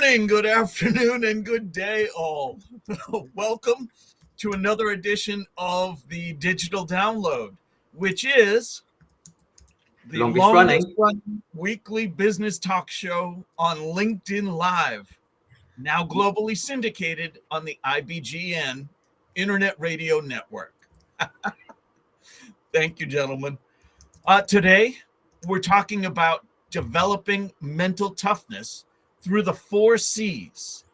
morning, good afternoon, and good day all. Welcome to another edition of the Digital Download, which is the longest running weekly business talk show on LinkedIn Live, now globally syndicated on the IBGN Internet Radio Network. Thank you, gentlemen. Today, we're talking about developing mental toughness through the 4 C's.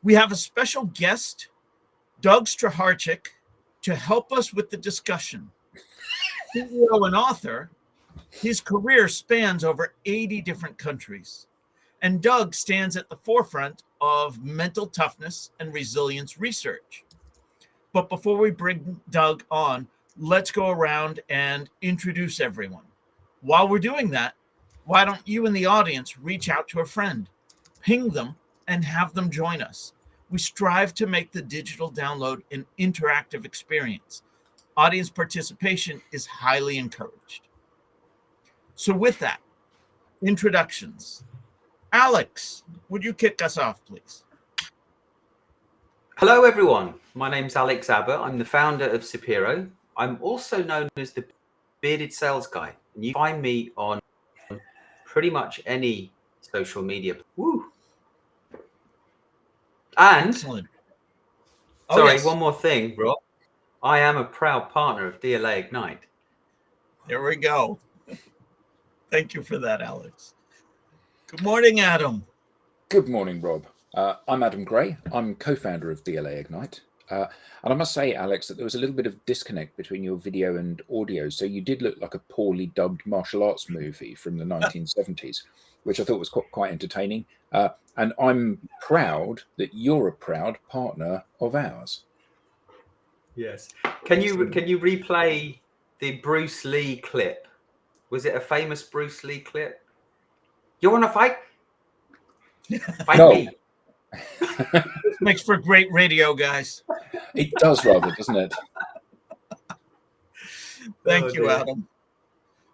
We have a special guest, Doug Straharczyk, to help us with the discussion. CEO and author, his career spans over 80 different countries, and Doug stands at the forefront of mental toughness and resilience research. But before we bring Doug on, let's go around and introduce everyone. While we're doing that, why don't you in the audience reach out to a friend, ping them, and have them join us? We strive to make the digital download an interactive experience. Audience participation is highly encouraged. So with that, introductions. Alex, would you kick us off, please? Hello, everyone. My name's Alex Abbott. I'm the founder of Sapiro. I'm also known as the bearded sales guy. And you find me on pretty much any social media. Woo! And Excellent. One more thing, Rob. I am a proud partner of DLA Ignite. There we go. Thank you for that, Alex. Good morning, Adam. Good morning, Rob. I'm Adam Gray. I'm co-founder of DLA Ignite. And I must say, Alex, that there was a little bit of disconnect between your video and audio. So you did look like a poorly dubbed martial arts movie from the 1970s, which I thought was quite entertaining. And I'm proud that you're a proud partner of ours. Yes. Can you replay the Bruce Lee clip? Was it a famous Bruce Lee clip? You want to fight? Fight me. This makes for great radio, guys. It does rather, doesn't it? Thank you, Adam.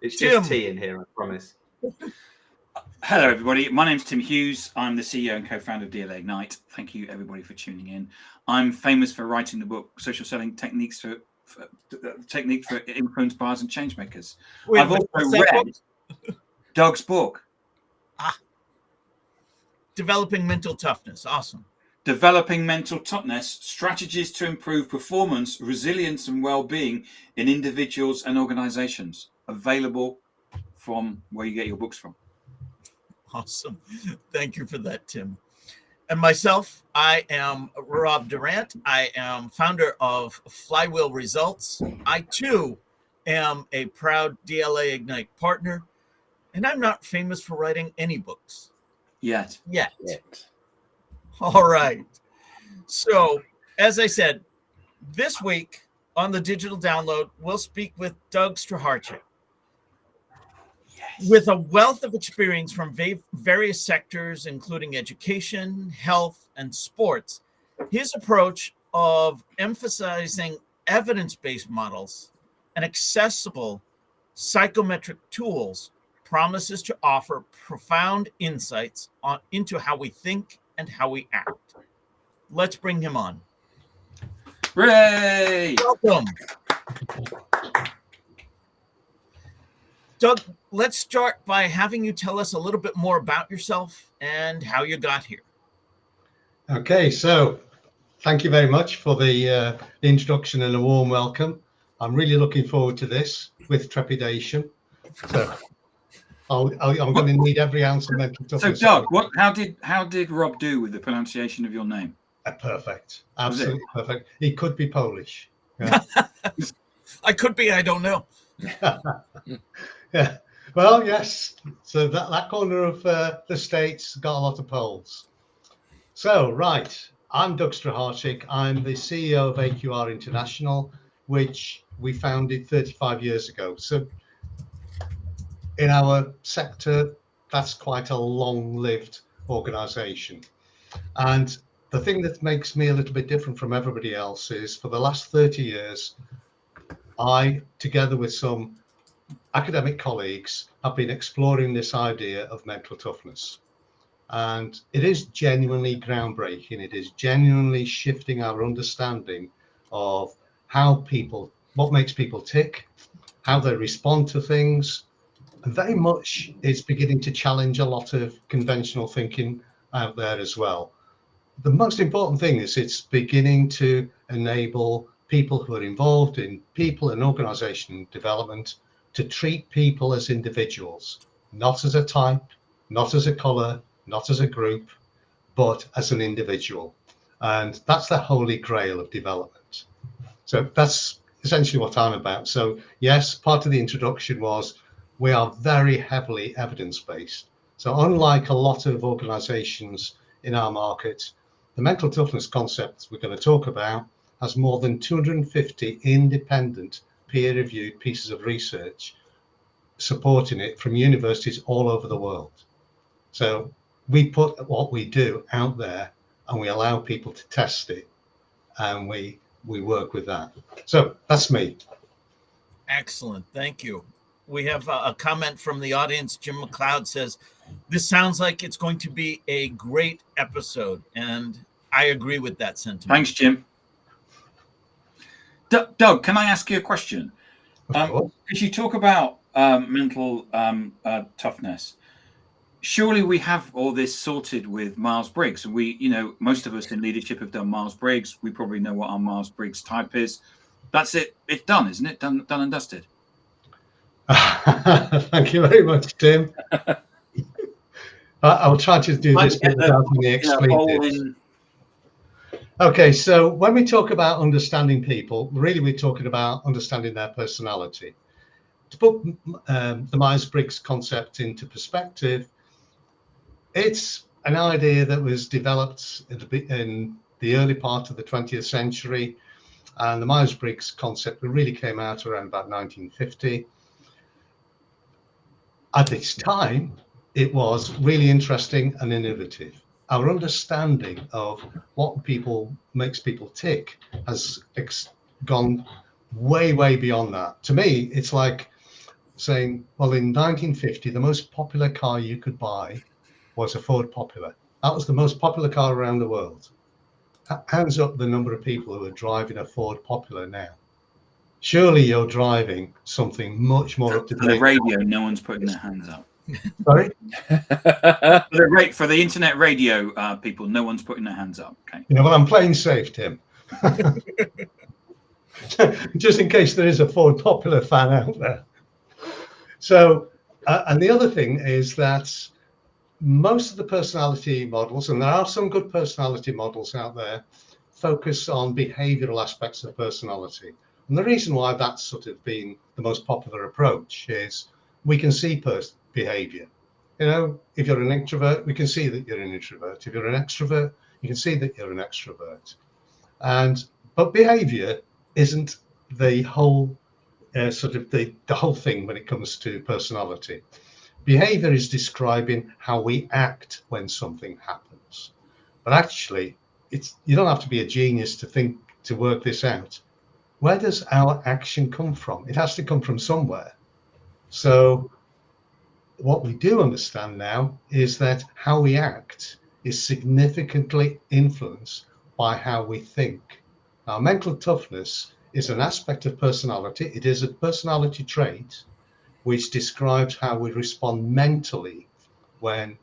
It's just tea in here, I promise. Hello, everybody. My name's Tim Hughes. I'm the CEO and co-founder of DLA Ignite. Thank you, everybody, for tuning in. I'm famous for writing the book "Social Selling Techniques for Influence Buyers and Change Makers." I've also read Doug's book. Developing Mental Toughness. Awesome. Developing Mental Toughness, Strategies to Improve Performance, Resilience and Well-Being in Individuals and Organizations. Available from where you get your books from. Awesome. Thank you for that, Tim. And myself, I am Rob Durant. I am founder of Flywheel Results. I, too, am a proud DLA Ignite partner. And I'm not famous for writing any books. Yet. All right. So, as I said, this week on the Digital Download, we'll speak with Doug Straharczyk. Yes. With a wealth of experience from various sectors, including education, health, and sports, his approach of emphasizing evidence-based models and accessible psychometric tools promises to offer profound insights into how we think and how we act. Let's bring him on. Hooray! Welcome. Doug, let's start by having you tell us a little bit more about yourself and how you got here. Okay, so thank you very much for the introduction and a warm welcome. I'm really looking forward to this with trepidation. So I'm going to need every ounce of mental toughness. So, Doug, how did Rob do with the pronunciation of your name? Perfect, absolutely perfect. He could be Polish. Yeah. I could be. I don't know. Yeah. Well, yes. So that corner of the States got a lot of Poles. So, right. I'm Doug Straharczyk. I'm the CEO of AQR International, which we founded 35 years ago. So, in our sector, that's quite a long-lived organization. And the thing that makes me a little bit different from everybody else is for the last 30 years, I, together with some academic colleagues, have been exploring this idea of mental toughness. And it is genuinely groundbreaking. It is genuinely shifting our understanding of what makes people tick, how they respond to things. And very much it's beginning to challenge a lot of conventional thinking out there as well. The most important thing is it's beginning to enable people who are involved in people and organization development to treat people as individuals, not as a type, not as a color, not as a group, but as an individual. And that's the holy grail of development. So that's essentially what I'm about. So yes, part of the introduction was we are very heavily evidence-based. So unlike a lot of organizations in our market, the mental toughness concept we're going to talk about has more than 250 independent peer-reviewed pieces of research supporting it from universities all over the world. So we put what we do out there and we allow people to test it, and we work with that. So that's me. Excellent. Thank you. We have a comment from the audience. Jim McLeod says, this sounds like it's going to be a great episode. And I agree with that sentiment. Thanks, Jim. Doug, can I ask you a question? Because you talk about mental toughness. Surely we have all this sorted with Myers-Briggs. And most of us in leadership have done Myers-Briggs. We probably know what our Myers-Briggs type is. That's it. It's done, isn't it? Done and dusted. Thank you very much, Tim. I'll try to do this without any expletives. Okay, so when we talk about understanding people, really we're talking about understanding their personality. To put the Myers-Briggs concept into perspective, it's an idea that was developed in the early part of the 20th century. And the Myers-Briggs concept really came out around about 1950. At its time, it was really interesting and innovative. Our understanding of what makes people tick has gone way, way beyond that. To me, it's like saying, well, in 1950, the most popular car you could buy was a Ford Popular. That was the most popular car around the world. Hands up the number of people who are driving a Ford Popular now. Surely you're driving something much more up to date. For the radio, no one's putting their hands up. Sorry? For the internet radio people, no one's putting their hands up. Okay. Yeah, well, I'm playing safe, Tim. Just in case there is a Ford Popular fan out there. So, and the other thing is that most of the personality models, and there are some good personality models out there, focus on behavioral aspects of personality. And the reason why that's sort of been the most popular approach is we can see behavior. If you're an introvert, we can see that you're an introvert. If you're an extrovert, you can see that you're an extrovert. But behavior isn't the whole the whole thing when it comes to personality. Behavior is describing how we act when something happens. But actually, you don't have to be a genius to work this out. Where does our action come from? It has to come from somewhere. So what we do understand now is that how we act is significantly influenced by how we think. Now, mental toughness is an aspect of personality. It is a personality trait which describes how we respond mentally when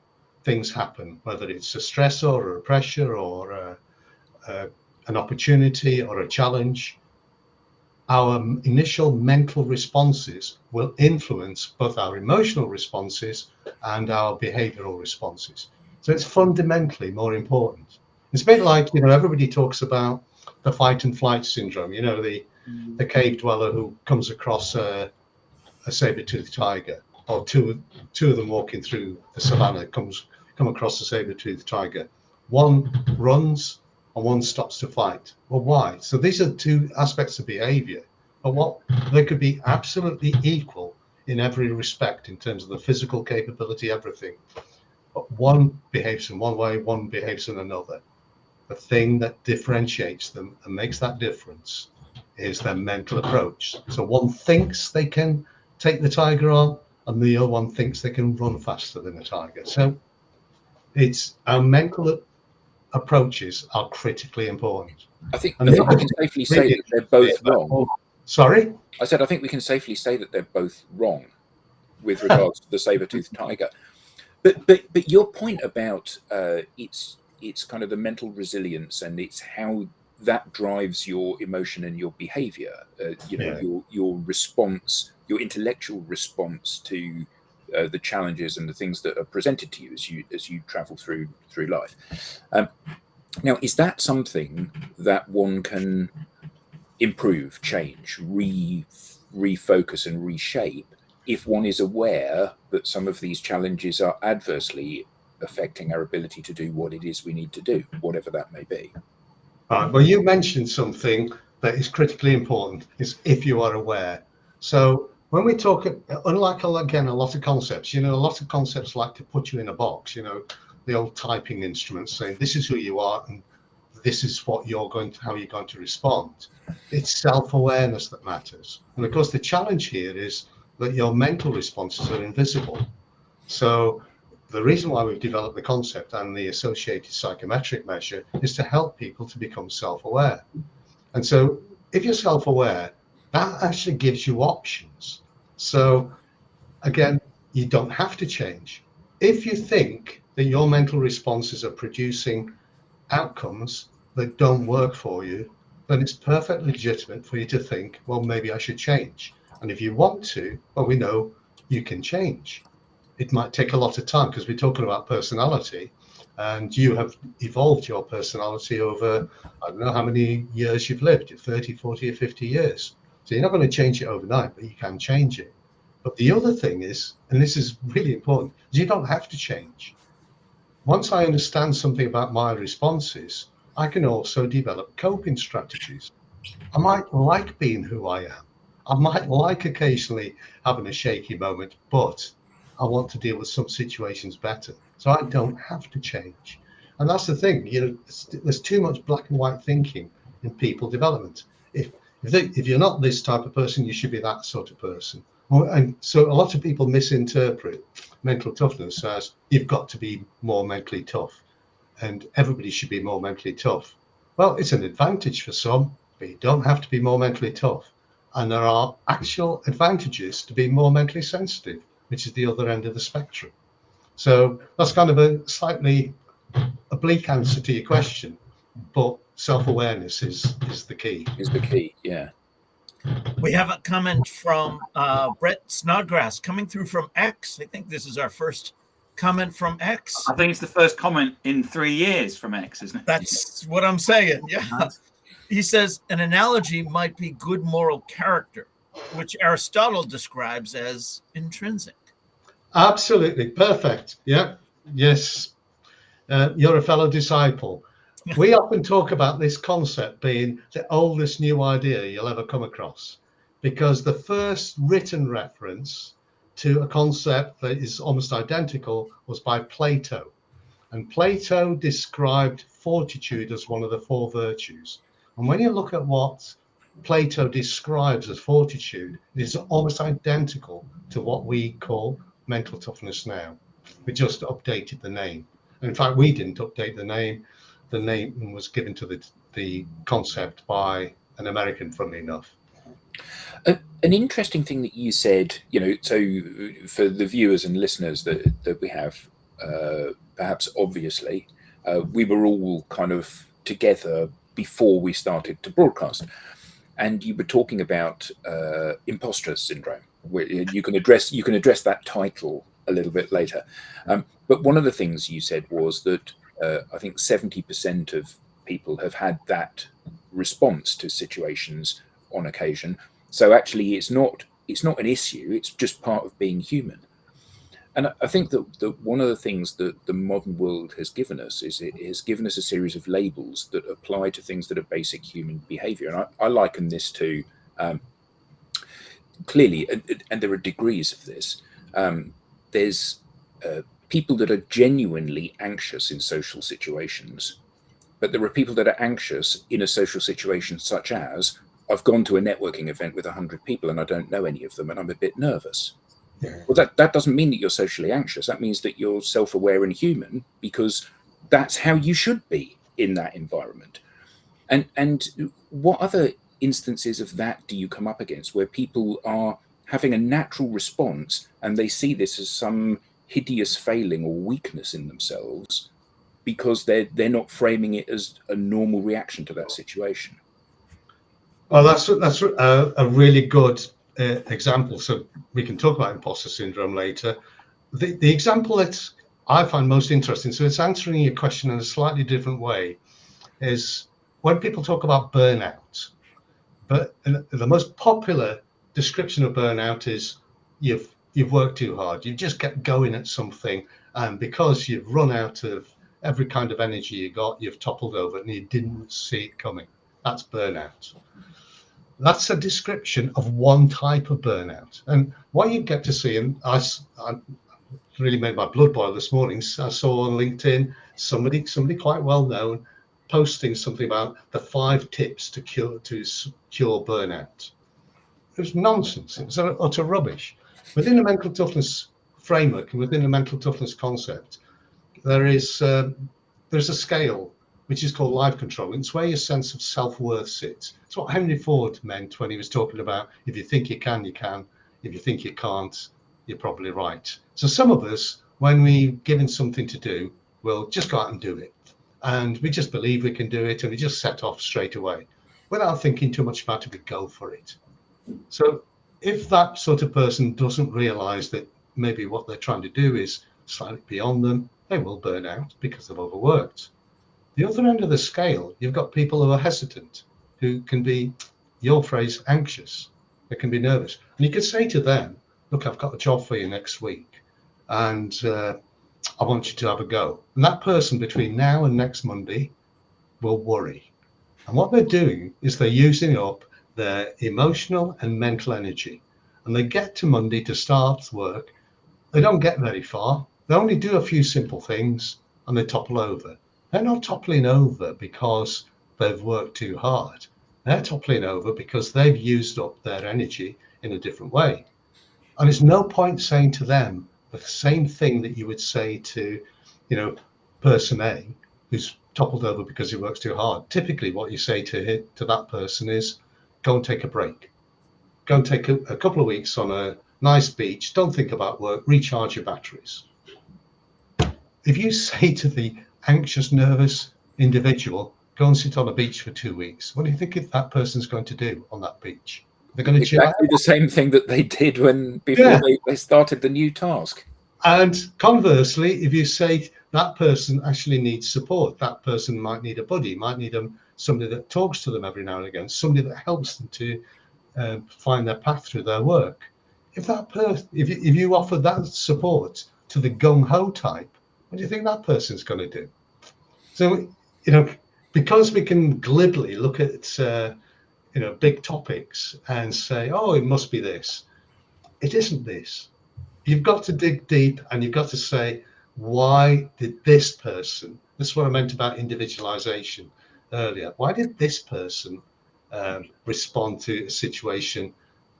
things happen, whether it's a stressor or a pressure or an opportunity or a challenge. Our initial mental responses will influence both our emotional responses and our behavioral responses. So it's fundamentally more important. It's a bit like, everybody talks about the fight and flight syndrome, the cave dweller who comes across a saber-toothed tiger, or two of them walking through the savannah come across a saber-toothed tiger. One runs and one stops to fight. Well, why? So these are two aspects of behavior, but they could be absolutely equal in every respect in terms of the physical capability, everything. But one behaves in one way, one behaves in another. The thing that differentiates them and makes that difference is their mental approach. So one thinks they can take the tiger on, and the other one thinks they can run faster than a tiger. So It's our mental approaches are critically important. I think And we can safely say that they're both wrong. Sorry? I said I think we can safely say that they're both wrong with regards to the saber-toothed tiger. But your point about it's kind of the mental resilience, and it's how that drives your emotion and your behavior, your response, your intellectual response to the challenges and the things that are presented to you as you travel through life. Now, is that something that one can improve, change, refocus and reshape if one is aware that some of these challenges are adversely affecting our ability to do what it is we need to do, whatever that may be? Well, you mentioned something that is critically important, is if you are aware. So when we talk, unlike, again, a lot of concepts, a lot of concepts like to put you in a box, the old typing instruments saying, this is who you are and this is what how you're going to respond. It's self-awareness that matters. And of course, the challenge here is that your mental responses are invisible. So the reason why we've developed the concept and the associated psychometric measure is to help people to become self-aware. And so if you're self-aware, that actually gives you options. So again, you don't have to change. If you think that your mental responses are producing outcomes that don't work for you, then it's perfectly legitimate for you to think, well, maybe I should change. And if you want to, well, we know you can change. It might take a lot of time because we're talking about personality, and you have evolved your personality over, I don't know how many years you've lived, 30, 40 or 50 years. So you're not going to change it overnight, but you can change it. But the other thing is, and this is really important, is you don't have to change. Once I understand something about my responses, I can also develop coping strategies. I might like being who I am. I might like occasionally having a shaky moment, but I want to deal with some situations better. So I don't have to change. And that's the thing, there's too much black and white thinking in people development. If you're not this type of person, you should be that sort of person. And so a lot of people misinterpret mental toughness as you've got to be more mentally tough and everybody should be more mentally tough. Well, it's an advantage for some, but you don't have to be more mentally tough. And there are actual advantages to being more mentally sensitive, which is the other end of the spectrum. So that's kind of a slightly oblique answer to your question, but self-awareness is the key. Is the key, yeah. We have a comment from Brett Snodgrass coming through from X. I think this is our first comment from X. I think it's the first comment in 3 years from X, isn't it? That's what I'm saying. Yeah. He says an analogy might be good moral character, which Aristotle describes as intrinsic. Absolutely. Perfect. Yeah. Yes. You're a fellow disciple. We often talk about this concept being the oldest new idea you'll ever come across, because the first written reference to a concept that is almost identical was by Plato. And Plato described fortitude as one of the 4 virtues. And when you look at what Plato describes as fortitude, it is almost identical to what we call mental toughness now. We just updated the name. And in fact, we didn't update the name. The name was given to the concept by an American, funnily enough. An interesting thing that you said, so for the viewers and listeners that we have, perhaps obviously, we were all kind of together before we started to broadcast. And you were talking about imposter syndrome. You can address that title a little bit later. But one of the things you said was that I think 70% of people have had that response to situations on occasion. So actually, it's not an issue. It's just part of being human. And I think that one of the things that the modern world has given us is it has given us a series of labels that apply to things that are basic human behavior. And I liken this to clearly, and there are degrees of this. There's people that are genuinely anxious in social situations, but there are people that are anxious in a social situation such as, I've gone to a networking event with 100 people and I don't know any of them and I'm a bit nervous. Well, that doesn't mean that you're socially anxious. That means that you're self-aware and human, because that's how you should be in that environment. And what other instances of that do you come up against, where people are having a natural response and they see this as some hideous failing or weakness in themselves because they're not framing it as a normal reaction to that situation? Well, that's a really good example. So we can talk about imposter syndrome later. The example that I find most interesting, so it's answering your question in a slightly different way, is when people talk about burnout. But the most popular description of burnout is you've worked too hard. You've just kept going at something, and because you've run out of every kind of energy you got, you've toppled over and you didn't see it coming. That's burnout. That's a description of one type of burnout. And what you get to see, and I really made my blood boil this morning. I saw on LinkedIn somebody quite well known posting something about the 5 tips to cure burnout. It was nonsense. It was utter rubbish. Within the mental toughness framework and within the mental toughness concept, there's a scale which is called life control. It's where your sense of self-worth sits. It's what Henry Ford meant when he was talking about, if you think you can, you can. If you think you can't, you're probably right. So some of us, when we're given something to do, we'll just go out and do it. And we just believe we can do it, and we just set off straight away. Without thinking too much about it, we go for it. So if that sort of person doesn't realize that maybe what they're trying to do is slightly beyond them, they will burn out because they've overworked. The other end of the scale, you've got people who are hesitant, who can be, your phrase, anxious. They can be nervous. And you could say to them, look, I've got a job for you next week, and I want you to have a go. And that person between now and next Monday will worry. And what they're doing is they're using up their emotional and mental energy. And they get to Monday to start work. They don't get very far. They only do a few simple things and they topple over. They're not toppling over because they've worked too hard. They're toppling over because they've used up their energy in a different way. And there's no point saying to them the same thing that you would say to, person A, who's toppled over because he works too hard. Typically, what you say to that person is, go and take a break. Go and take a couple of weeks on a nice beach. Don't think about work. Recharge your batteries. If you say to the anxious, nervous individual, go and sit on a beach for 2 weeks, what do you think that person's going to do on that beach? They're going to chill out. Exactly the same thing that they did before they started the new task. And conversely, if you say that person actually needs support, that person might need a buddy, might need somebody that talks to them every now and again, somebody that helps them to find their path through their work. If you offer that support to the gung-ho type, what do you think that person's going to do? So, because we can glibly look at big topics and say, oh, it must be this. It isn't this. You've got to dig deep and you've got to say, why did this person, this is what I meant about individualization earlier, why did this person respond to a situation?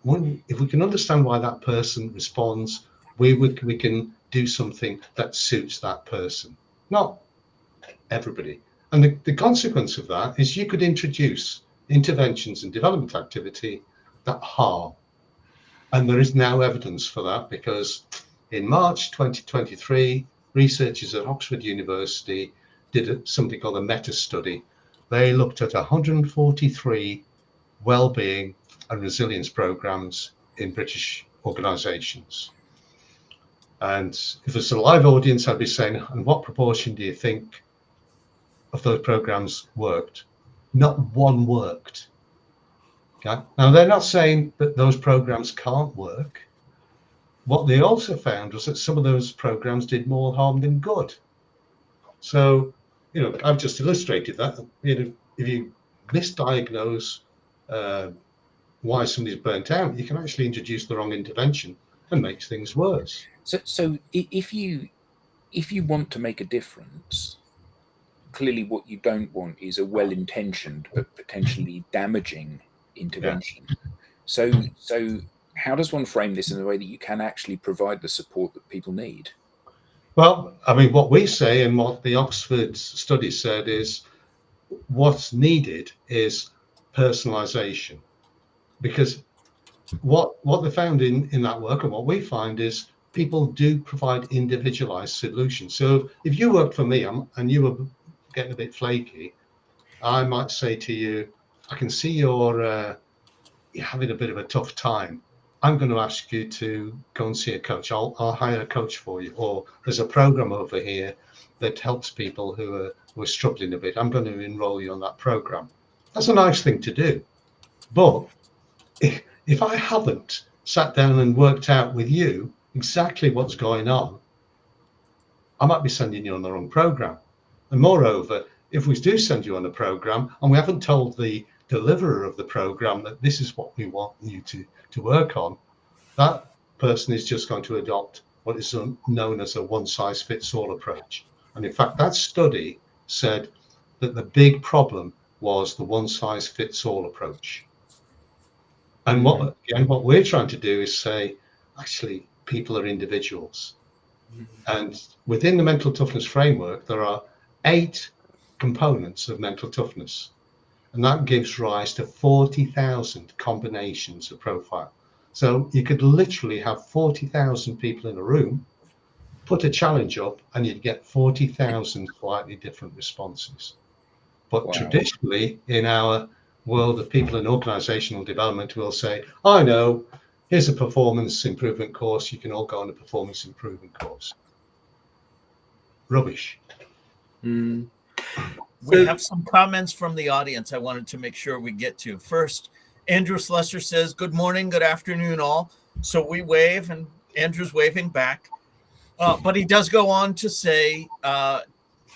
If we can understand why that person responds, we can do something that suits that person, not everybody. And the consequence of that is you could introduce interventions and development activity that harm. And there is now evidence for that, because in March 2023, researchers at Oxford University did something called a meta-study. They looked at 143 well-being and resilience programs in British organisations. And if there's a live audience, I'd be saying, and what proportion do you think of those programs worked? Not one worked. Okay. Now, they're not saying that those programs can't work. What they also found was that some of those programs did more harm than good. So, I've just illustrated that. If you misdiagnose why somebody's burnt out, you can actually introduce the wrong intervention and make things worse. So if you want to make a difference, clearly what you don't want is a well-intentioned but potentially damaging intervention. So how does one frame this in a way that you can actually provide the support that people need? Well, I mean, what we say and what the Oxford study said is what's needed is personalization, because what they found in that work and what we find is people do provide individualized solutions. So if you worked for me and you were getting a bit flaky, I might say to you, I can see you're having a bit of a tough time. I'm going to ask you to go and see a coach. I'll hire a coach for you. Or there's a program over here that helps people who are struggling a bit. I'm going to enroll you on that program. That's a nice thing to do. But if I haven't sat down and worked out with you exactly what's going on, I might be sending you on the wrong program. And moreover, if we do send you on a program and we haven't told the deliverer of the program that this is what we want you to work on, that person is just going to adopt what is known as a one-size-fits-all approach. And in fact, that study said that the big problem was the one-size-fits-all approach. And what we're trying to do is say, actually, people are individuals. And within the mental toughness framework, there are 8 components of mental toughness. And that gives rise to 40,000 combinations of profile. So you could literally have 40,000 people in a room, put a challenge up, and you'd get 40,000 slightly different responses. But traditionally, in our world of people and organizational development, we'll say, I know, here's a performance improvement course. You can all go on a performance improvement course. Rubbish. We have some comments from the audience I wanted to make sure we get to. First, Andrew Slesser says, good morning, good afternoon, all. So we wave, and Andrew's waving back. But he does go on to say,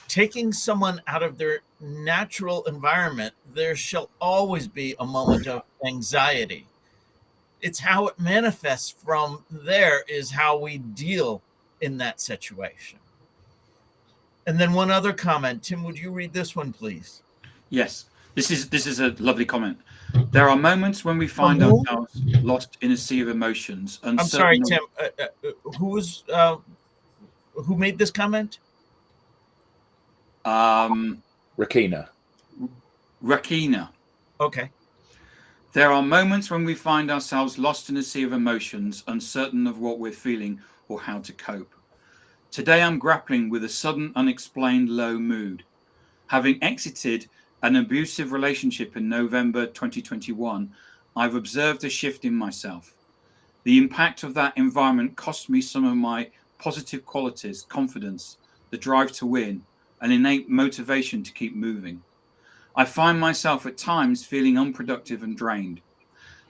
taking someone out of their natural environment, there shall always be a moment of anxiety. It's how it manifests from there is how we deal in that situation. And then one other comment. Tim, would you read this one, please? Yes, this is a lovely comment. There are moments when we find ourselves lost in a sea of emotions. I'm sorry, Tim. Who made this comment? Rakina. Okay. There are moments when we find ourselves lost in a sea of emotions, uncertain of what we're feeling or how to cope. Today I'm grappling with a sudden unexplained low mood. Having exited an abusive relationship in November 2021, I've observed a shift in myself. The impact of that environment cost me some of my positive qualities, confidence, the drive to win, an innate motivation to keep moving. I find myself at times feeling unproductive and drained.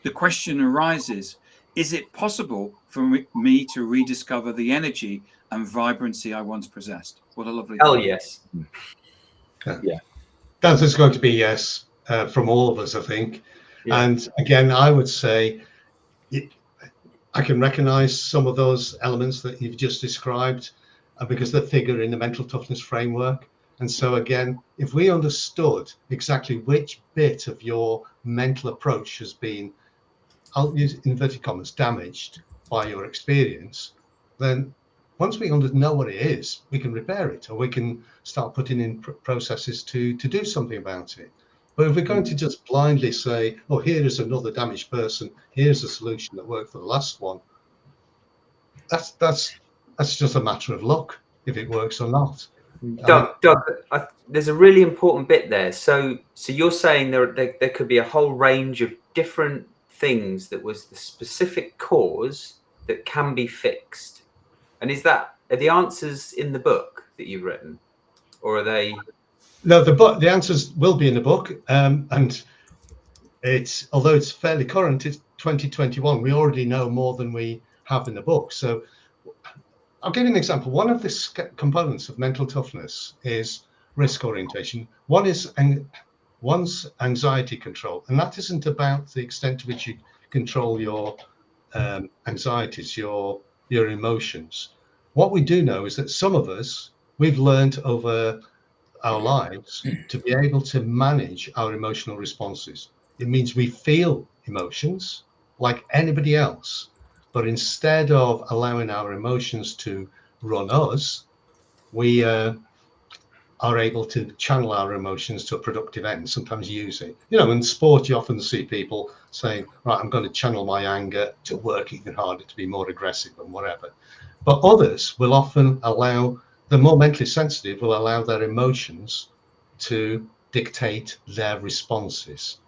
The question arises, is it possible for me to rediscover the energy and vibrancy I once possessed? What a lovely Hell thing. yes. Yeah. The answer is going to be yes from all of us, I think. Yeah. And again, I would say I can recognize some of those elements that you've just described because they figure in the mental toughness framework. And so again, if we understood exactly which bit of your mental approach has been, I'll use inverted commas, damaged by your experience, then once we know what it is, we can repair it, or we can start putting in processes to do something about it. But if we're going to just blindly say, oh, here is another damaged person, here's a solution that worked for the last one, that's just a matter of luck if it works or not. Doug, there's a really important bit there. So you're saying there could be a whole range of different things that was the specific cause that can be fixed. And are the answers in the book that you've written, or are they? No, the answers will be in the book, and although it's fairly current, it's 2021. We already know more than we have in the book. So I'll give you an example. One of the components of mental toughness is risk orientation. One is one's anxiety control, and that isn't about the extent to which you control your anxieties, your emotions. What we do know is that some of us, we've learned over our lives to be able to manage our emotional responses. It means we feel emotions, like anybody else. But instead of allowing our emotions to run us, we are able to channel our emotions to a productive end, sometimes use it. In sport, you often see people saying, right, I'm going to channel my anger to work even harder, to be more aggressive and whatever. But others will often allow, the more mentally sensitive will allow their emotions to dictate their responses.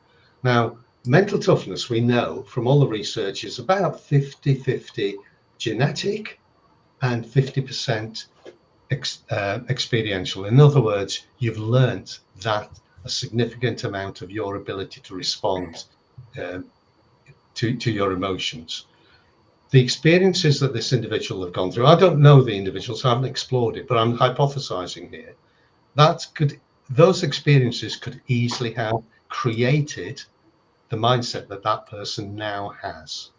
Now, mental toughness, we know from all the research, is about 50-50 genetic and 50% experiential. In other words, you've learned that a significant amount of your ability to respond to your emotions. The experiences that this individual have gone through, I don't know the individuals, I haven't explored it, but I'm hypothesizing here, those experiences could easily have created the mindset that person now has.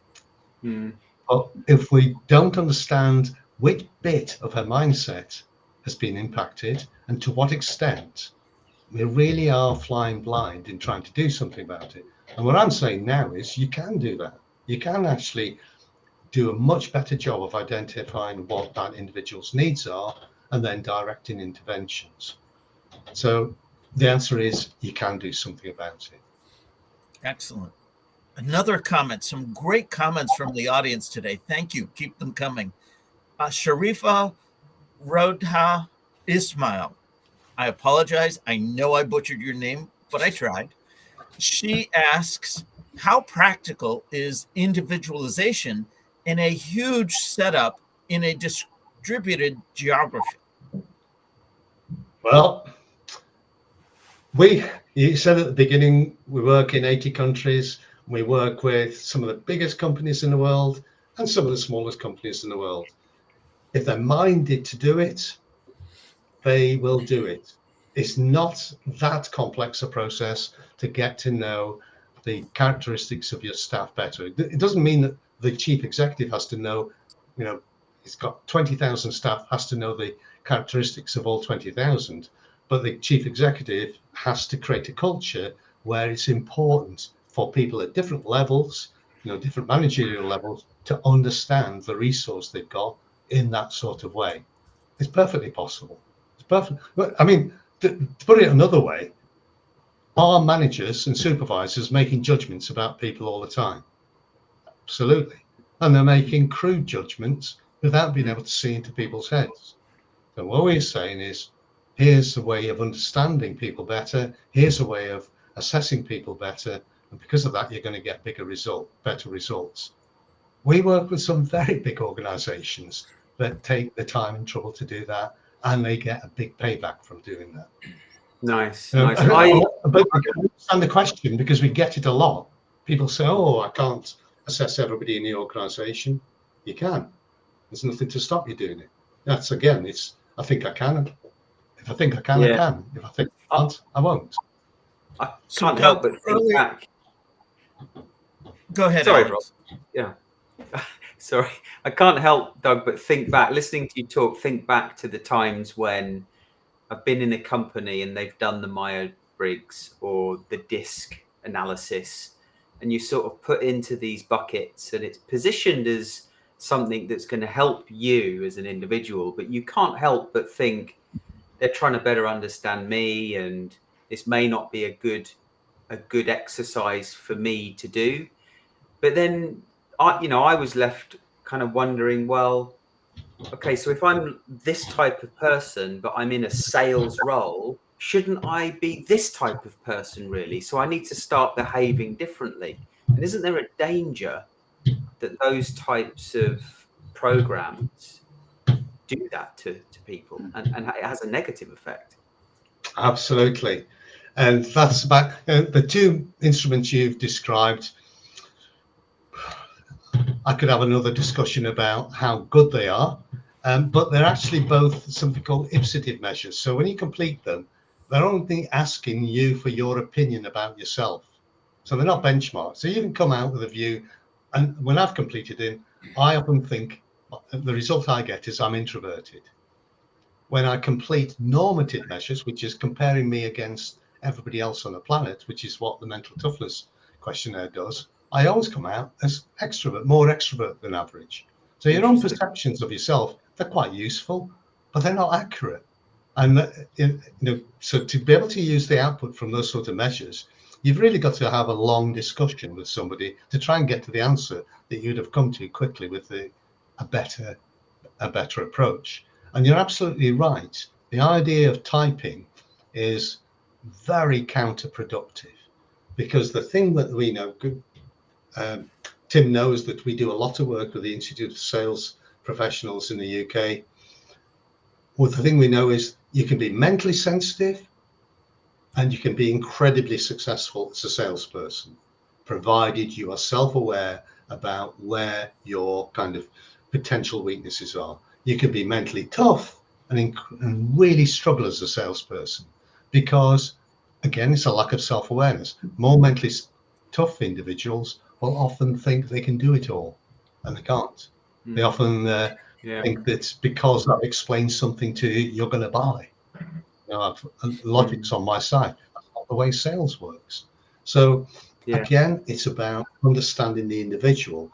But if we don't understand which bit of her mindset has been impacted and to what extent, we really are flying blind in trying to do something about it. And what I'm saying now is you can do that. You can actually do a much better job of identifying what that individual's needs are and then directing interventions. So the answer is you can do something about it. Excellent. Another comment, some great comments from the audience today. Thank you. Keep them coming. Sharifa Rodha Ismail. I apologize. I know I butchered your name, but I tried. She asks, how practical is individualization in a huge setup in a distributed geography? Well, you said at the beginning, we work in 80 countries. We work with some of the biggest companies in the world and some of the smallest companies in the world. If they're minded to do it, they will do it. It's not that complex a process to get to know the characteristics of your staff better. It doesn't mean that the chief executive has to know, he's got 20,000 staff, has to know the characteristics of all 20,000. But the chief executive has to create a culture where it's important for people at different levels, different managerial levels, to understand the resource they've got in that sort of way. It's perfectly possible. It's perfect. I mean, to put it another way, are managers and supervisors making judgments about people all the time? Absolutely. And they're making crude judgments without being able to see into people's heads. So what we're saying is, here's a way of understanding people better. Here's a way of assessing people better. And because of that, you're going to get better results. We work with some very big organizations that take the time and trouble to do that, and they get a big payback from doing that. Nice. But I can understand the question because we get it a lot. People say, oh, I can't assess everybody in the organization. You can. There's nothing to stop you doing it. That's, again, I think I can. If I think I can, I can. If I think I can't, I won't. I can't help but think back. Go ahead. Sorry, Alex. Rob. Yeah. Sorry. I can't help, Doug, but think back, listening to you talk, think back to the times when I've been in a company and they've done the Myers-Briggs or the DISC analysis, and you sort of put into these buckets and it's positioned as something that's going to help you as an individual, but you can't help but think they're trying to better understand me, and this may not be a good exercise for me to do. But then I was left kind of wondering, well, okay, so if I'm this type of person, but I'm in a sales role, shouldn't I be this type of person really? So I need to start behaving differently. And isn't there a danger that those types of programs do that to people, and it has a negative effect? Absolutely. And that's about the two instruments you've described. I could have another discussion about how good they are, but they're actually both something called ipsative measures. So when you complete them, they're only asking you for your opinion about yourself. So they're not benchmarks. So you can come out with a view. And when I've completed it, I often think the result I get is I'm introverted. When I complete normative measures, which is comparing me against everybody else on the planet, which is what the mental toughness questionnaire does, I always come out as extrovert, more extrovert than average. So your own perceptions of yourself, they're quite useful, but they're not accurate. And so to be able to use the output from those sort of measures, you've really got to have a long discussion with somebody to try and get to the answer that you'd have come to quickly with a better approach. And you're absolutely right. The idea of typing is very counterproductive, because the thing that we know, Tim knows that we do a lot of work with the Institute of Sales Professionals in the UK. Well, the thing we know is you can be mentally sensitive and you can be incredibly successful as a salesperson, provided you are self-aware about where your kind of potential weaknesses are. You can be mentally tough and really struggle as a salesperson because, again, it's a lack of self-awareness. More mentally tough individuals will often think they can do it all, and they can't. They often think that because that explains something to you, you're going to buy. Logic's on my side. That's not the way sales works. So again, it's about understanding the individual.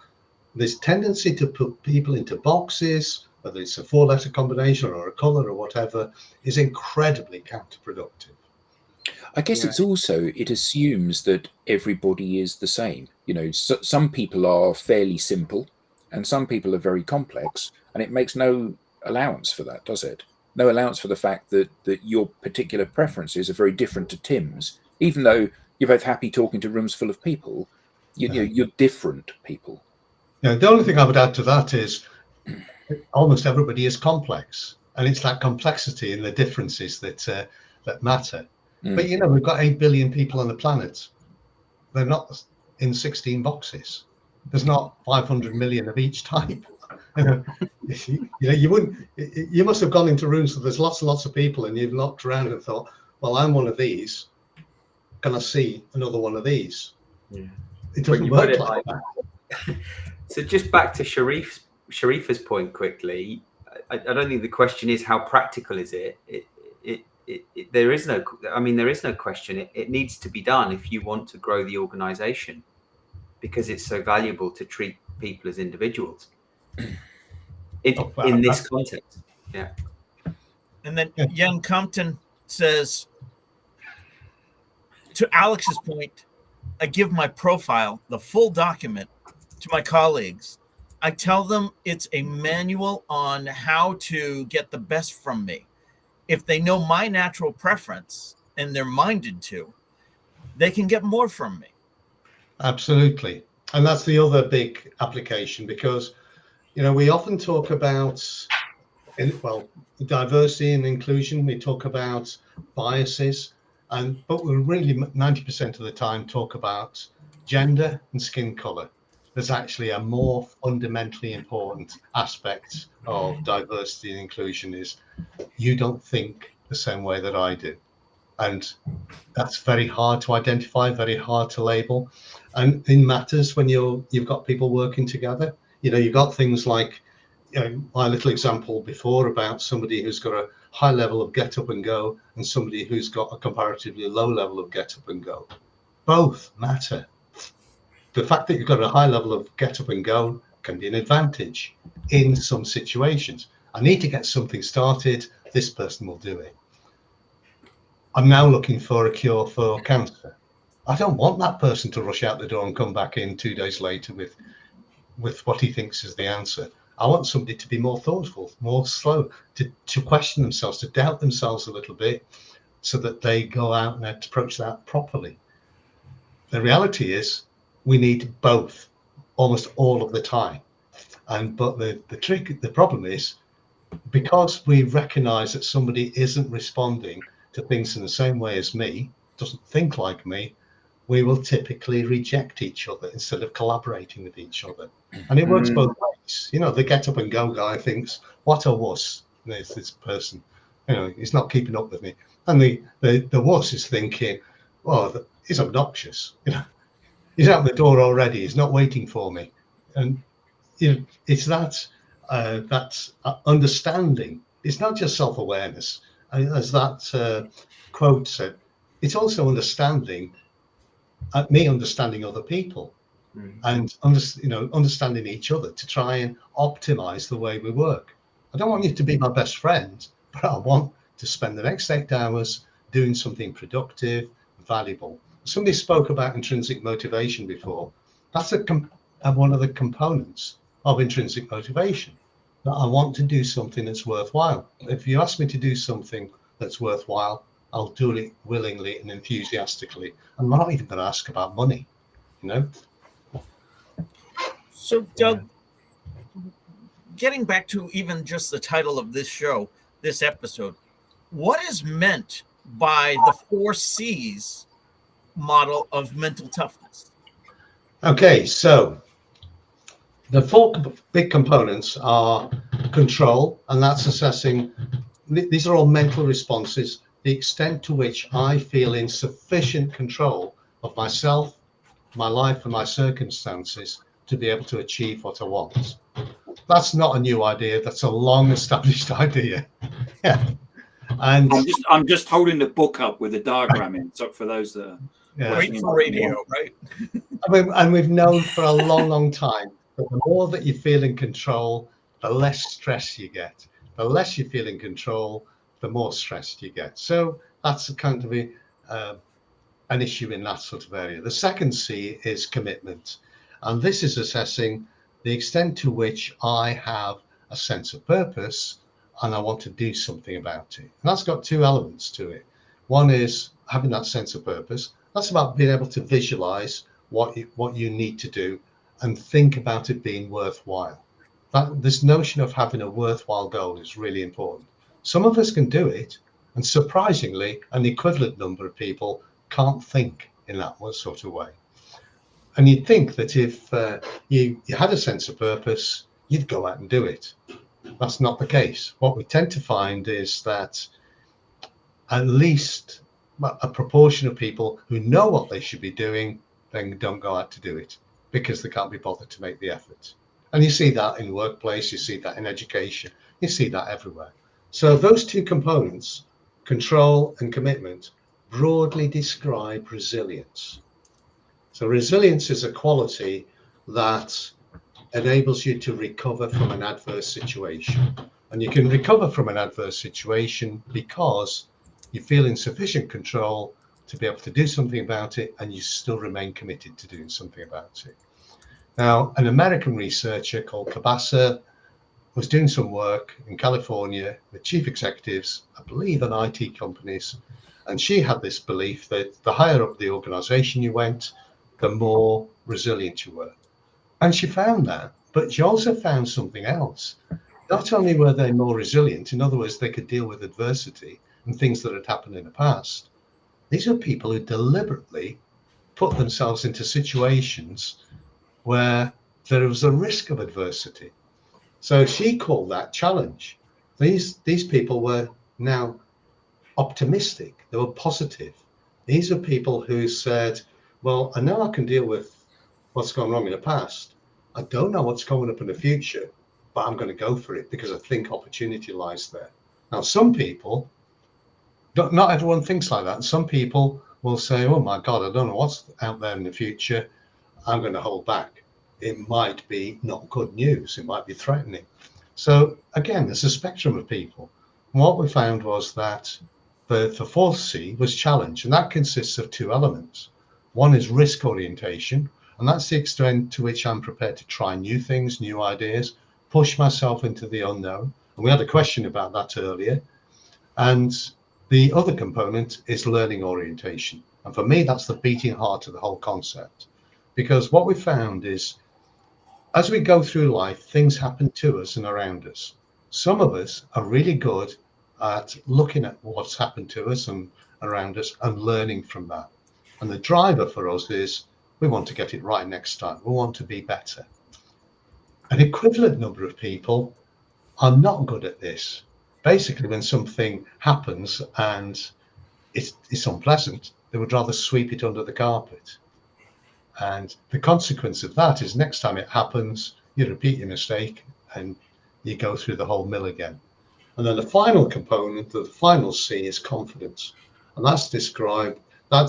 This tendency to put people into boxes, whether it's a 4-letter combination or a color or whatever, is incredibly counterproductive. I guess it's also, it assumes that everybody is the same. Some people are fairly simple and some people are very complex, and it makes no allowance for that, does it? No allowance for the fact that your particular preferences are very different to Tim's, even though you're both happy talking to rooms full of people. You're different people. The only thing I would add to that is almost everybody is complex, and it's that complexity and the differences that matter. But we've got 8 billion people on the planet. They're not in 16 boxes. There's not 500 million of each type. You wouldn't. You must have gone into rooms where there's lots and lots of people, and you've looked around and thought, "Well, I'm one of these. Can I see another one of these?" Yeah. It doesn't work like that. So just back to Sharifa's point quickly. I don't think the question is how practical is it. There is no. I mean, there is no question. It needs to be done if you want to grow the organization, because it's so valuable to treat people as individuals. In this context, And then Jan Compton says, to Alex's point, I give my profile, the full document, to my colleagues. I tell them it's a manual on how to get the best from me. If they know my natural preference and they're minded to, they can get more from me. Absolutely. And that's the other big application, because we often talk about diversity and inclusion. We talk about biases, but we really 90% of the time talk about gender and skin color. There's actually a more fundamentally important aspect of diversity and inclusion is you don't think the same way that I do. And that's very hard to identify, very hard to label. And it matters when you've got people working together. You've got things like my little example before about somebody who's got a high level of get up and go and somebody who's got a comparatively low level of get up and go. Both matter. The fact that you've got a high level of get up and go can be an advantage in some situations. I need to get something started. This person will do it. I'm now looking for a cure for cancer. I don't want that person to rush out the door and come back in 2 days later with what he thinks is the answer. I want somebody to be more thoughtful, more slow, to question themselves, to doubt themselves a little bit, so that they go out and approach that properly. The reality is we need both almost all of the time. But the problem is, because we recognize that somebody isn't responding to things in the same way as me, doesn't think like me, we will typically reject each other instead of collaborating with each other. And it works both ways. The get up and go guy thinks, what a wuss, there's this person, he's not keeping up with me. And the wuss is thinking, well, he's obnoxious. He's out the door already. He's not waiting for me. And it's that understanding. It's not just self-awareness. As that quote said, it's also understanding, me understanding other people. and understanding each other to try and optimize the way we work. I don't want you to be my best friend, but I want to spend the next 8 hours doing something productive, valuable. Somebody spoke about intrinsic motivation before. That's one of the components of intrinsic motivation, that I want to do something that's worthwhile. If you ask me to do something that's worthwhile, I'll do it willingly and enthusiastically. I'm not even going to ask about money, So, Doug, getting back to even just the title of this show, this episode, what is meant by the 4 C's model of mental toughness? Okay, so the 4 big components are control, and that's assessing, these are all mental responses, the extent to which I feel in sufficient control of myself, my life, and my circumstances to be able to achieve what I want. That's not a new idea. That's a long established idea. Yeah. And I'm just holding the book up with a diagram in, so for those that are great for radio, right? And we've known for a long, long time that the more that you feel in control, the less stress you get. The less you feel in control, the more stressed you get. So that's kind of an issue in that sort of area. The second C is commitment. And this is assessing the extent to which I have a sense of purpose and I want to do something about it. And that's got 2 elements to it. One is having that sense of purpose. That's about being able to visualize what you need to do and think about it being worthwhile. This notion of having a worthwhile goal is really important. Some of us can do it, and surprisingly, an equivalent number of people can't think in that sort of way. And you'd think that if you had a sense of purpose, you'd go out and do it. That's not the case. What we tend to find is that at least a proportion of people who know what they should be doing then don't go out to do it because they can't be bothered to make the effort. And you see that in the workplace, you see that in education, you see that everywhere. So those 2 components, control and commitment, broadly describe resilience. So resilience is a quality that enables you to recover from an adverse situation. And you can recover from an adverse situation because you feel in sufficient control to be able to do something about it, and you still remain committed to doing something about it. Now, an American researcher called Kabasa was doing some work in California with chief executives, I believe, in IT companies. And she had this belief that the higher up the organization you went, the more resilient you were. And she found that, but she also found something else. Not only were they more resilient, in other words, they could deal with adversity and things that had happened in the past. These are people who deliberately put themselves into situations where there was a risk of adversity. So she called that challenge. These people were now optimistic. They were positive. These are people who said, well, I know I can deal with what's gone wrong in the past. I don't know what's coming up in the future, but I'm going to go for it because I think opportunity lies there. Now, some people, not everyone thinks like that. Some people will say, oh my God, I don't know what's out there in the future. I'm going to hold back. It might be not good news. It might be threatening. So again, there's a spectrum of people. And what we found was that the 4th C was challenge, and that consists of 2 elements. One is risk orientation, and that's the extent to which I'm prepared to try new things, new ideas, push myself into the unknown. And we had a question about that earlier. And the other component is learning orientation. And for me, that's the beating heart of the whole concept. Because what we found is, as we go through life, things happen to us and around us. Some of us are really good at looking at what's happened to us and around us and learning from that. And the driver for us is we want to get it right next time. We want to be better. An equivalent number of people are not good at this. Basically, when something happens and it's unpleasant, they would rather sweep it under the carpet. And the consequence of that is next time it happens, you repeat your mistake and you go through the whole mill again. And then the final component, the final C, is confidence. And that's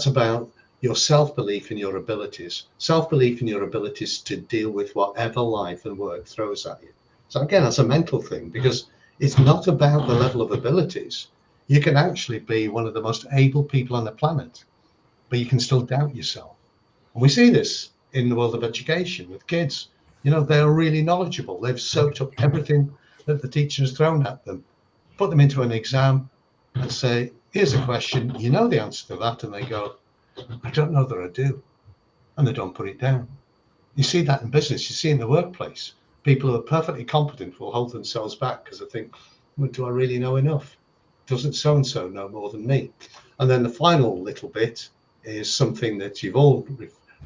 about your self-belief in your abilities, self-belief in your abilities to deal with whatever life and work throws at you. So again, that's a mental thing, because it's not about the level of abilities. You can actually be one of the most able people on the planet, but you can still doubt yourself. And we see this in the world of education with kids. You know, they're really knowledgeable. They've soaked up everything that the teacher has thrown at them, put them into an exam and say, here's a question, you know the answer to that. And they go, I don't know that I do. And they don't put it down. You see that in business, you see in the workplace. People who are perfectly competent will hold themselves back because they think, well, do I really know enough? Doesn't so-and-so know more than me? And then the final little bit is something that you've all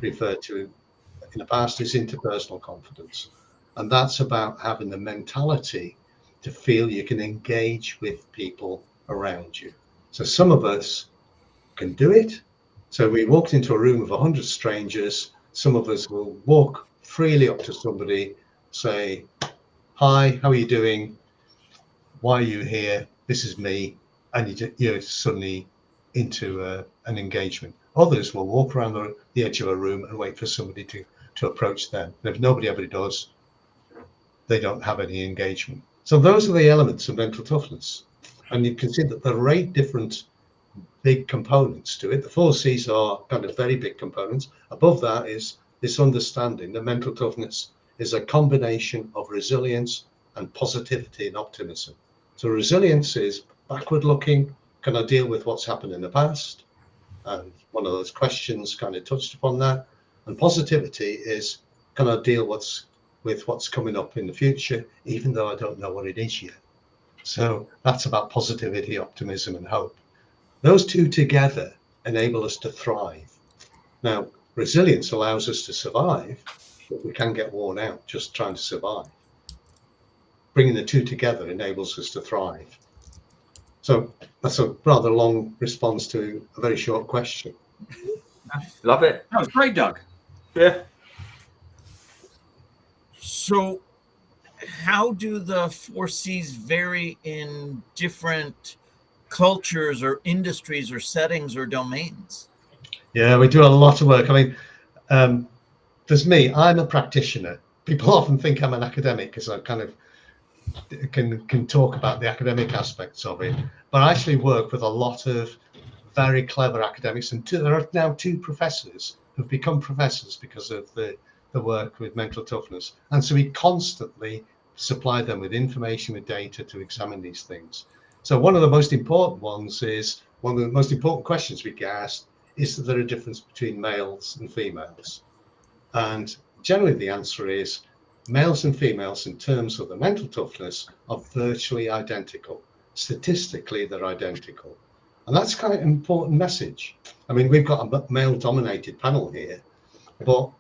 referred to in the past, is interpersonal confidence. And that's about having the mentality to feel you can engage with people around you. So some of us can do it. So we walked into a room of 100 strangers. Some of us will walk freely up to somebody, say, hi, how are you doing? Why are you here? This is me. And you're suddenly into an engagement. Others will walk around the edge of a room and wait for somebody to approach them. And if nobody ever does, they don't have any engagement. So those are the elements of mental toughness. And you can see that there are 8 different big components to it. The 4 C's are kind of very big components. Above that is this understanding that mental toughness is a combination of resilience and positivity and optimism. So resilience is backward looking. Can I deal with what's happened in the past? And one of those questions kind of touched upon that. And positivity is, can I deal with what's coming up in the future, even though I don't know what it is yet? So that's about positivity, optimism, and hope. Those 2 together enable us to thrive. Now, resilience allows us to survive, but we can get worn out just trying to survive. Bringing the 2 together enables us to thrive. So that's a rather long response to a very short question. Love it. That was great, Doug. Yeah. So how do the 4 C's vary in different cultures or industries or settings or domains? Yeah, we do a lot of work. I mean, there's me, I'm a practitioner. People often think I'm an academic because I kind of can talk about the academic aspects of it, but I actually work with a lot of very clever academics, and there are now 2 professors who've become professors because of the work with mental toughness. And so we constantly supply them with information, with data to examine these things. So one of the most important ones is, one of the most important questions we get asked is that there a difference between males and females? And generally the answer is males and females in terms of the mental toughness are virtually identical. Statistically, they're identical. And that's quite an important message. I mean, we've got a male-dominated panel here, but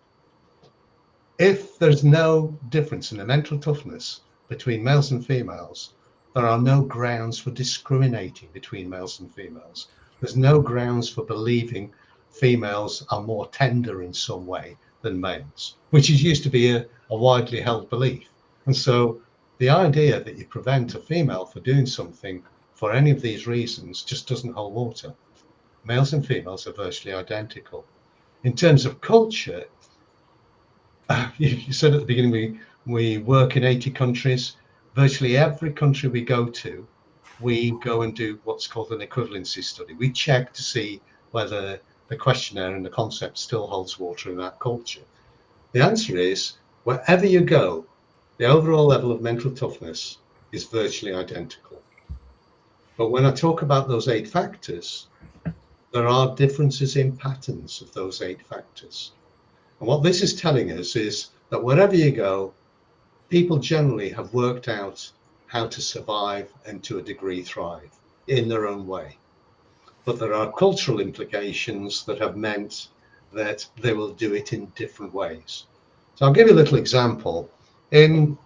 if there's no difference in the mental toughness between males and females, there are no grounds for discriminating between males and females. There's no grounds for believing females are more tender in some way than males, which is used to be a widely held belief. And so the idea that you prevent a female from doing something for any of these reasons just doesn't hold water. Males and females are virtually identical. In terms of culture, you said at the beginning we work in 80 countries. Virtually every country we go to, we go and do what's called an equivalency study. We check to see whether the questionnaire and the concept still holds water in that culture. The answer is, wherever you go, the overall level of mental toughness is virtually identical. But when I talk about those 8 factors, there are differences in patterns of those 8 factors. And what this is telling us is that wherever you go, people generally have worked out how to survive and to a degree thrive in their own way. But there are cultural implications that have meant that they will do it in different ways. So I'll give you a little example. In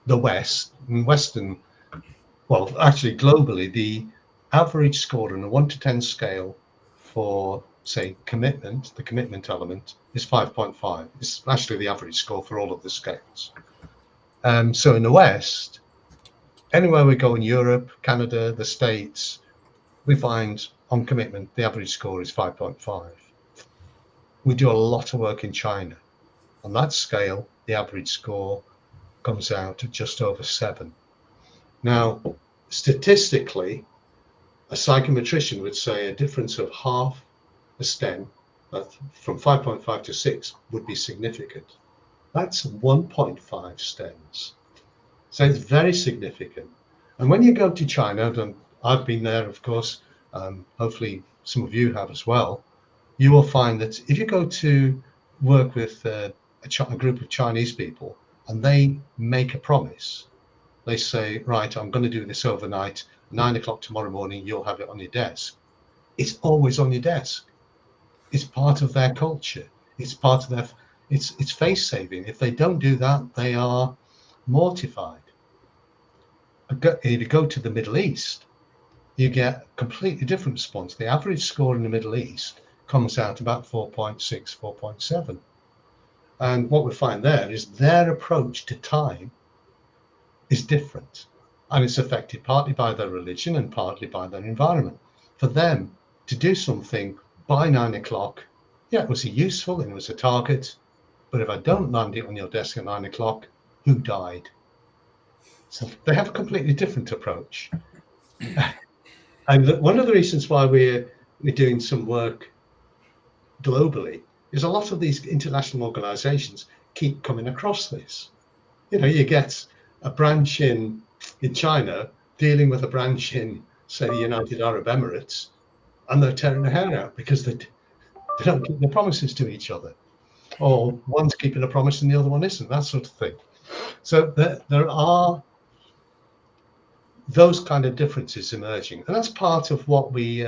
the West, in Western, well, actually globally, the average score on a 1 to 10 scale for, say, commitment, the commitment element, is 5.5. It's actually the average score for all of the scales. So in the West, anywhere we go in Europe, Canada, the States, we find on commitment, the average score is 5.5. we do a lot of work in China. On that scale, the average score comes out at just over 7. Now, statistically, a psychometrician would say a difference of half a STEM from 5.5 to 6 would be significant. That's 1.5 STEMs. So it's very significant. And when you go to China, and I've been there, of course, hopefully some of you have as well, you will find that if you go to work with a group of Chinese people and they make a promise, they say, right, I'm going to do this overnight, 9 o'clock tomorrow morning, you'll have it on your desk. It's always on your desk. It's part of their culture. It's part of their, it's face saving. If they don't do that, they are mortified. If you go to the Middle East, you get a completely different response. The average score in the Middle East comes out about 4.6, 4.7. And what we find there is their approach to time is different. And it's affected partly by their religion and partly by their environment. For them to do something by 9 o'clock, yeah, it was useful and it was a target. But if I don't land it on your desk at 9 o'clock, who died? So they have a completely different approach. And one of the reasons why we're doing some work globally is a lot of these international organizations keep coming across this. You know, you get a branch in China dealing with a branch in, say, the United Arab Emirates, and they're tearing their hair out because they don't keep their promises to each other, or one's keeping a promise and the other one isn't, that sort of thing. So there are those kind of differences emerging, and that's part of what we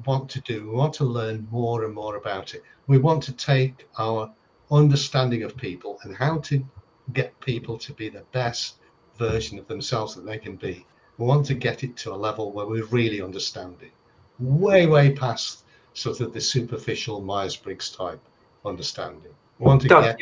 want to do. We want to learn more and more about it. We want to take our understanding of people and how to get people to be the best version of themselves that they can be. We want to get it to a level where we really understand it, way past sort of the superficial Myers-Briggs type understanding. We want to Doug,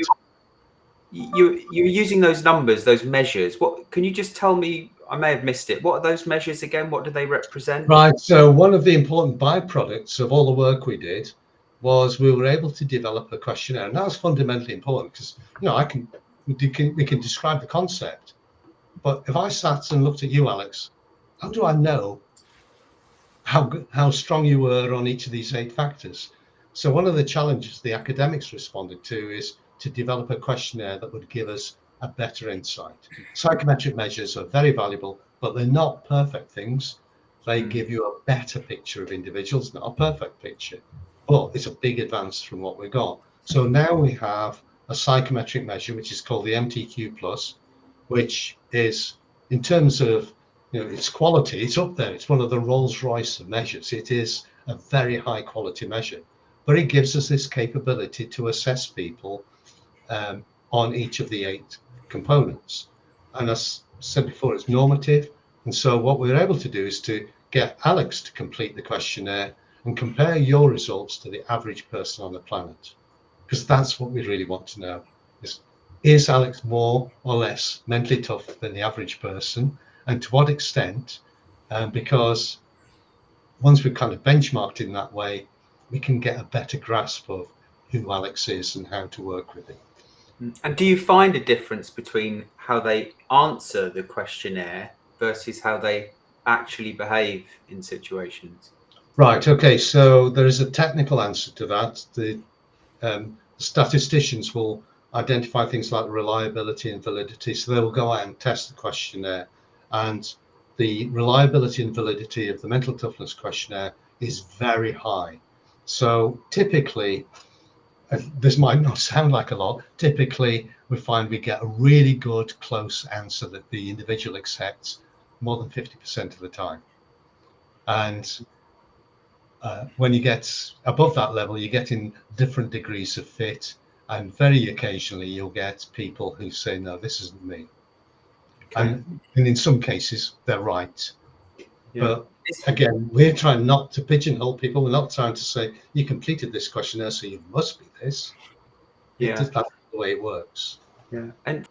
you're using those numbers, those measures. What can you just tell me? I may have missed it. What are those measures again? What do they represent? Right. So one of the important byproducts of all the work we did was we were able to develop a questionnaire, and that was fundamentally important because we can describe the concept, but if I sat and looked at you, Alex, how do I know how strong you were on each of these 8 factors? So one of the challenges the academics responded to is to develop a questionnaire that would give us a better insight. Psychometric measures are very valuable, but they're not perfect things. They give you a better picture of individuals, not a perfect picture, but it's a big advance from what we got. So now we have a psychometric measure, which is called the MTQ Plus, which is, in terms of its quality, it's up there. It's one of the Rolls-Royce of measures. It is a very high quality measure, but it gives us this capability to assess people on each of the 8 components. And as I said before, it's normative. And so what we're able to do is to get Alex to complete the questionnaire and compare your results to the average person on the planet, because that's what we really want to know. Is Alex more or less mentally tough than the average person, and to what extent? Because once we've kind of benchmarked in that way, we can get a better grasp of who Alex is and how to work with him. And do you find a difference between how they answer the questionnaire versus how they actually behave in situations? Right. Okay. So there is a technical answer to that. The statisticians will identify things like reliability and validity. So they will go out and test the questionnaire, and the reliability and validity of the mental toughness questionnaire is very high. So typically, this might not sound like a lot, typically we find we get a really good close answer that the individual accepts more than 50% of the time. And when you get above that level, you get in different degrees of fit, and very occasionally you'll get people who say, no, this isn't me. Okay. And in some cases, they're right. Yeah. But again, we're trying not to pigeonhole people. We're not trying to say, you completed this questionnaire, so you must be this. Yeah. That's the way it works. Yeah. And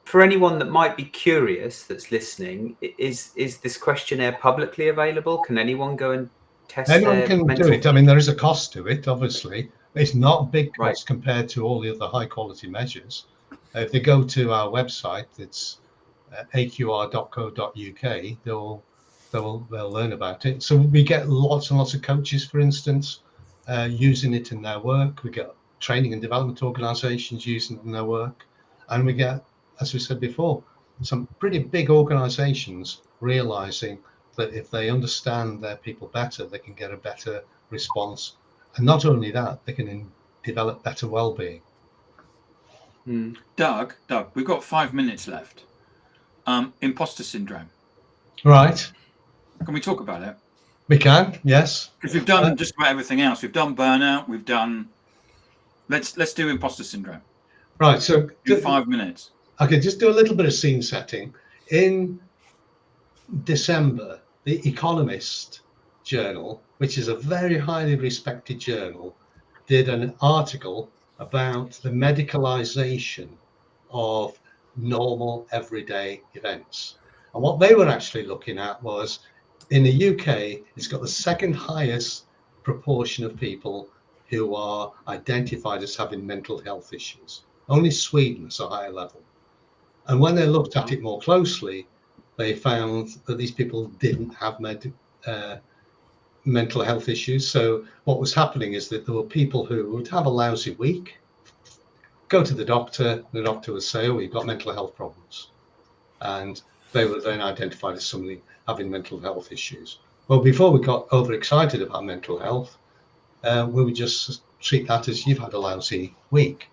for anyone that might be curious that's listening, is this questionnaire publicly available? Can anyone go and test? Anyone can do it. I mean, there is a cost to it, obviously, It's not a big Right. cost compared to all the other high quality measures. If they go to our website, it's aqr.co.uk, they'll learn about it. So we get lots and lots of coaches, for instance, using it in their work. We get training and development organizations using it in their work. And we get, as we said before, some pretty big organizations realizing that if they understand their people better, they can get a better response. And not only that, they can develop better well-being. Doug, we've got 5 minutes left. Imposter syndrome. Right. Can we talk about it? We can, yes. Because we've done just about everything else. We've done burnout. We've done. Let's do imposter syndrome. Right. So do 5 minutes. Okay, just do a little bit of scene setting. In December, the Economist journal, which is a very highly respected journal, did an article about the medicalization of normal everyday events. And what they were actually looking at was, in the UK, it's got the second highest proportion of people who are identified as having mental health issues. Only Sweden is a higher level. And when they looked at it more closely, they found that these people didn't have mental health issues. So what was happening is that there were people who would have a lousy week, go to the doctor would say, oh, you've got mental health problems. And they were then identified as somebody having mental health issues. Well, before we got overexcited about mental health, we would just treat that as you've had a lousy week.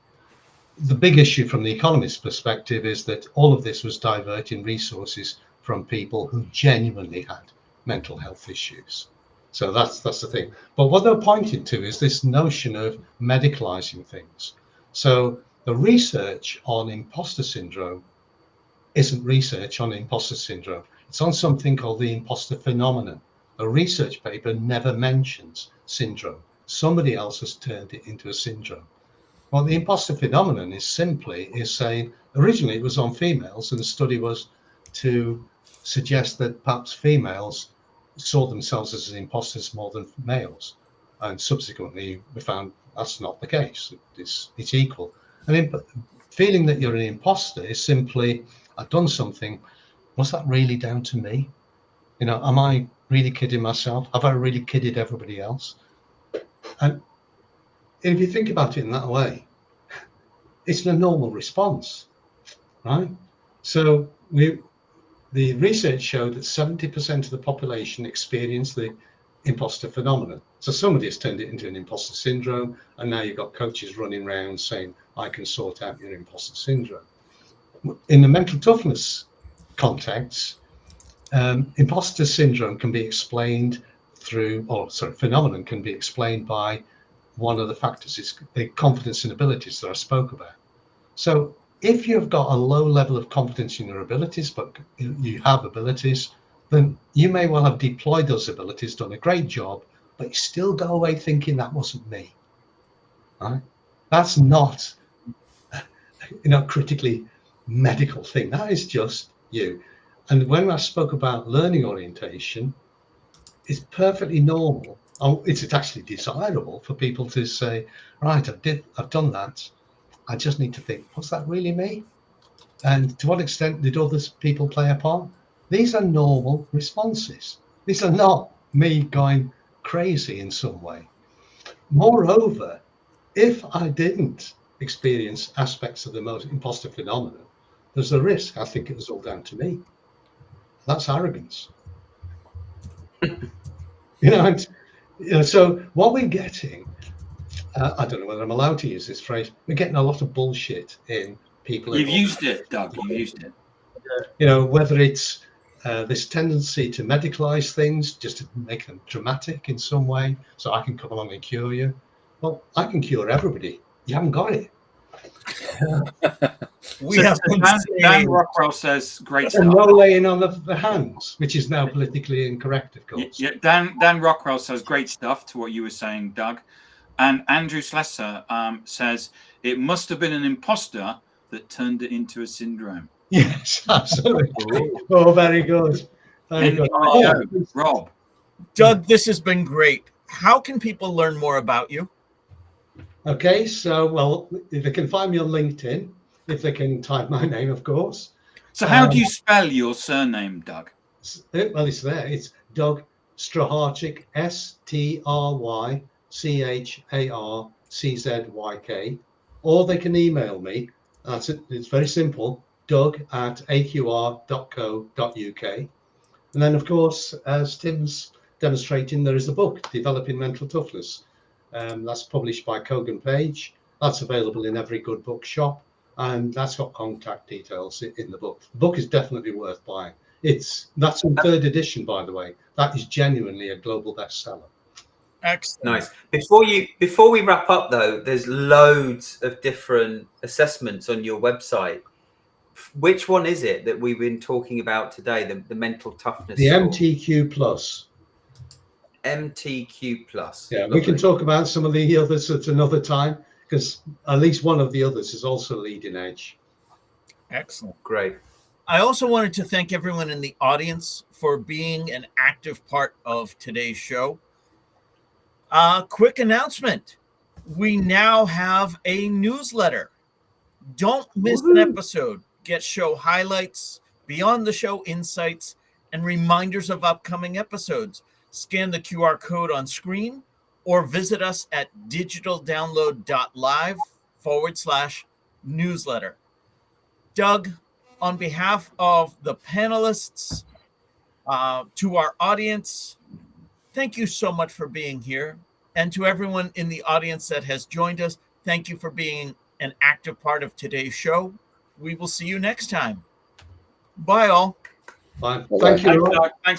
The big issue from the Economist's perspective is that all of this was diverting resources from people who genuinely had mental health issues. So that's the thing. But what they're pointing to is this notion of medicalizing things. So the research on imposter syndrome isn't research on imposter syndrome. It's on something called the imposter phenomenon. A research paper never mentions syndrome. Somebody else has turned it into a syndrome. Well, the imposter phenomenon is saying, originally it was on females, and the study was to suggest that perhaps females saw themselves as imposters more than males. And subsequently, we found that's not the case. It's equal. And feeling that you're an imposter is simply, I've done something. Was that really down to me? You know, am I really kidding myself? Have I really kidded everybody else? And if you think about it in that way, it's a normal response, right? So the research showed that 70% of the population experience the imposter phenomenon. So somebody has turned it into an imposter syndrome, and now you've got coaches running around saying, I can sort out your imposter syndrome. In the mental toughness context, imposter syndrome can be explained phenomenon can be explained by one of the factors is the confidence in abilities that I spoke about. So if you've got a low level of confidence in your abilities, but you have abilities, then you may well have deployed those abilities, done a great job, but you still go away thinking that wasn't me, right? That's not, critically medical thing. That is just you. And when I spoke about learning orientation, it's perfectly normal. It's actually desirable for people to say, right, I've done that. I just need to think, was that really me? And to what extent did other people play a part? These are normal responses. These are not me going crazy in some way. Moreover, if I didn't experience aspects of the imposter phenomenon, there's a risk I think it was all down to me. That's arrogance. So what we're getting, I don't know whether I'm allowed to use this phrase, we're getting a lot of bullshit in people. You've used it, Doug. You've used it. Whether it's this tendency to medicalize things just to make them dramatic in some way, so I can come along and cure you. Well, I can cure everybody. You haven't got it. Dan Rockwell says great stuff. No laying on the hands, which is now politically incorrect, of course. Yeah, Dan Rockwell says great stuff to what you were saying, Doug. And Andrew Slesser says it must have been an imposter that turned it into a syndrome. Yes, absolutely. Oh, very good. Very good. Rob. Doug, this has been great. How can people learn more about you? Okay, so, well, if they can find me on LinkedIn, if they can type my name, of course. So how do you spell your surname, Doug? Well, it's there. It's Doug Straharczyk, STRYCHARCZYK. Or they can email me. That's it. It's very simple. Doug@aqr.co.uk. And then, of course, as Tim's demonstrating, there is a book, Developing Mental Toughness. That's published by Kogan Page. That's available in every good bookshop, and that's got contact details in the book. The book is definitely worth buying. That's in 3rd edition, by the way. That is genuinely a global bestseller. Excellent. Nice. Before we wrap up, though, there's loads of different assessments on your website. Which one is it that we've been talking about today? The mental toughness. The score? MTQ Plus. MTQ Plus. Yeah, Lovely. we can talk about some of the others at another time, because at least one of the others is also leading edge. Excellent. Great. I also wanted to thank everyone in the audience for being an active part of today's show. Quick announcement. We now have a newsletter. Don't miss an episode. Get show highlights, beyond the show insights, and reminders of upcoming episodes. Scan the QR code on screen or visit us at digitaldownload.live/newsletter. Doug, on behalf of the panelists, to our audience, thank you so much for being here. And to everyone in the audience that has joined us, thank you for being an active part of today's show. We will see you next time. Bye, all. Bye. Bye-bye. Thank you. Thanks, Doug. Thanks.